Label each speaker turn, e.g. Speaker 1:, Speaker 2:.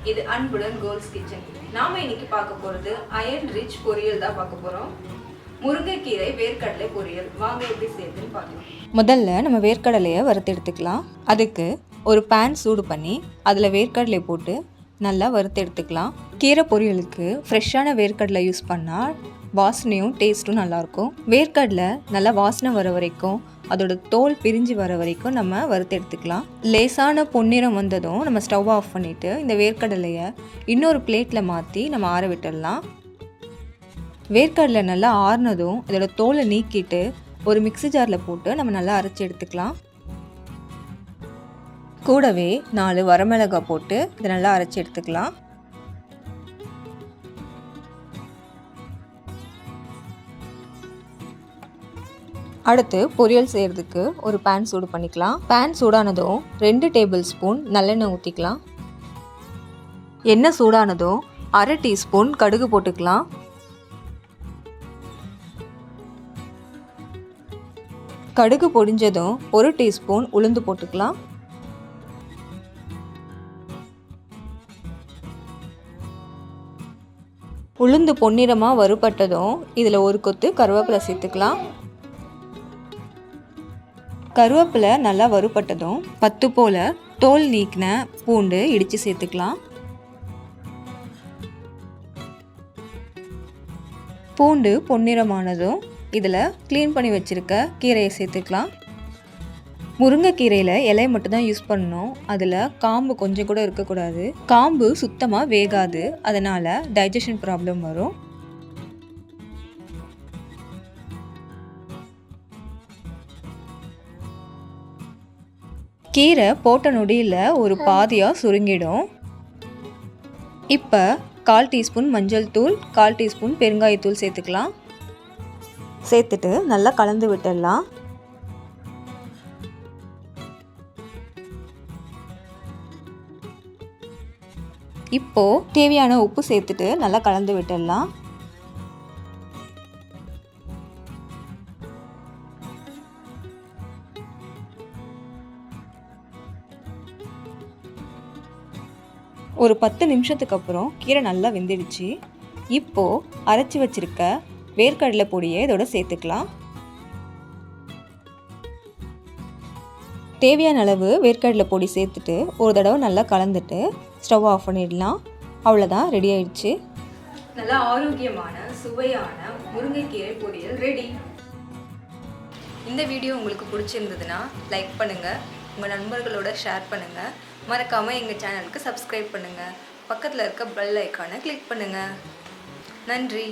Speaker 1: இது அன்புடன் goals kitchen. நாம இன்னைக்கு பார்க்க போறது அயர்ன் ரிச் பொரியல் தான் பார்க்க போறோம். முருங்கை கீரை வேர்க்கடலை பொரியல். வாங்க எப்படி செய்யுதுன்னு பார்க்கலாம்.
Speaker 2: முதல்ல நம்ம வேர்க்கடலையை வறுத்து எடுத்துக்கலாம். அதுக்கு ஒரு பேன் சூடு பண்ணி அதில் வேர்க்கடலை போட்டு நல்லா வறுத்து எடுத்துக்கலாம். கீரை பொரியலுக்கு ஃப்ரெஷ்ஷான வேர்க்கடலை யூஸ் பண்ணால் வாசனையும் டேஸ்ட்டும் நல்லாயிருக்கும். வேர்க்கடலை நல்லா வாசனை வர வரைக்கும் அதோட தோல் பிரிஞ்சு வர வரைக்கும் நம்ம வறுத்து எடுத்துக்கலாம். லேசான பொன்னிறம் வந்ததும் நம்ம ஸ்டவ் ஆஃப் பண்ணிவிட்டு இந்த வேர்க்கடலையை இன்னொரு பிளேட்டில் மாற்றி நம்ம ஆற விட்டுடலாம். வேர்க்கடலை நல்லா ஆறுனதும் இதோட தோலை நீக்கிட்டு ஒரு மிக்ஸி ஜாரில் போட்டு நம்ம நல்லா அரைச்சி எடுத்துக்கலாம். கூடவே 4 வரமிளகாய் போட்டு இதை நல்லா அரைச்சி எடுத்துக்கலாம். அடுத்து பொரியல் செய்கிறதுக்கு ஒரு பேன் சூடு பண்ணிக்கலாம். பேன் சூடானதும் 2 டேபிள் ஸ்பூன் நல்லெண்ணெய் ஊற்றிக்கலாம். எண்ணெய் சூடானதும் 1/2 டீஸ்பூன் கடுகு போட்டுக்கலாம். கடுகு பொடிஞ்சதும் 1 டீஸ்பூன் உளுந்து போட்டுக்கலாம். உளுந்து பொன்னிறமாக வறுபட்டதும் இதில் ஒரு கொத்து கருவேப்பிலை சேர்த்துக்கலாம். கருவேப்பிலை நல்லா வறுபட்டதும் 10 போல் தோல் நீக்கின பூண்டு இடித்து சேர்த்துக்கலாம். பூண்டு பொன்னிறமானதும் இதில் க்ளீன் பண்ணி வச்சுருக்க கீரையை சேர்த்துக்கலாம். முருங்கைக்கீரையில் இலையை மட்டும்தான் யூஸ் பண்ணணும். அதில் காம்பு கொஞ்சம் கூட இருக்கக்கூடாது. காம்பு சுத்தமாக வேகாது, அதனால் டைஜஷன் ப்ராப்ளம் வரும். கீரை போட்ட நொடியில் ஒரு பாதியாக சுருங்கிடும். இப்போ 1/4 டீஸ்பூன் மஞ்சள் தூள், 1/4 டீஸ்பூன் பெருங்காயத்தூள் சேர்த்துக்கலாம். சேர்த்துட்டு நல்லா கலந்து விட்டுடலாம். இப்போது தேவையான உப்பு சேர்த்துட்டு நல்லா கலந்து விட்டுடலாம். ஒரு 10 நிமிஷத்துக்கு அப்புறம் கீரை நல்லா வெந்துடுச்சு. இப்போது அரைச்சி வச்சுருக்க வேர்க்கடலை பொடியை இதோட சேர்த்துக்கலாம். தேவையான அளவு வேர்க்கடலை பொடி சேர்த்துட்டு ஒரு தடவை நல்லா கலந்துட்டு ஸ்டவ் ஆஃப் பண்ணிடலாம். அவ்வளோதான், ரெடி ஆயிடுச்சு.
Speaker 1: நல்லா ஆரோக்கியமான சுவையான முருங்கைக்கீரை பொரியல் ரெடி. இந்த வீடியோ உங்களுக்கு பிடிச்சிருந்ததுன்னா லைக் பண்ணுங்கள், உங்கள் நண்பர்களோட ஷேர் பண்ணுங்கள். மறக்காமல் எங்கள் சேனலுக்கு சப்ஸ்கிரைப் பண்ணுங்கள். பக்கத்தில் இருக்க பெல் ஐக்கானை கிளிக் பண்ணுங்கள். நன்றி.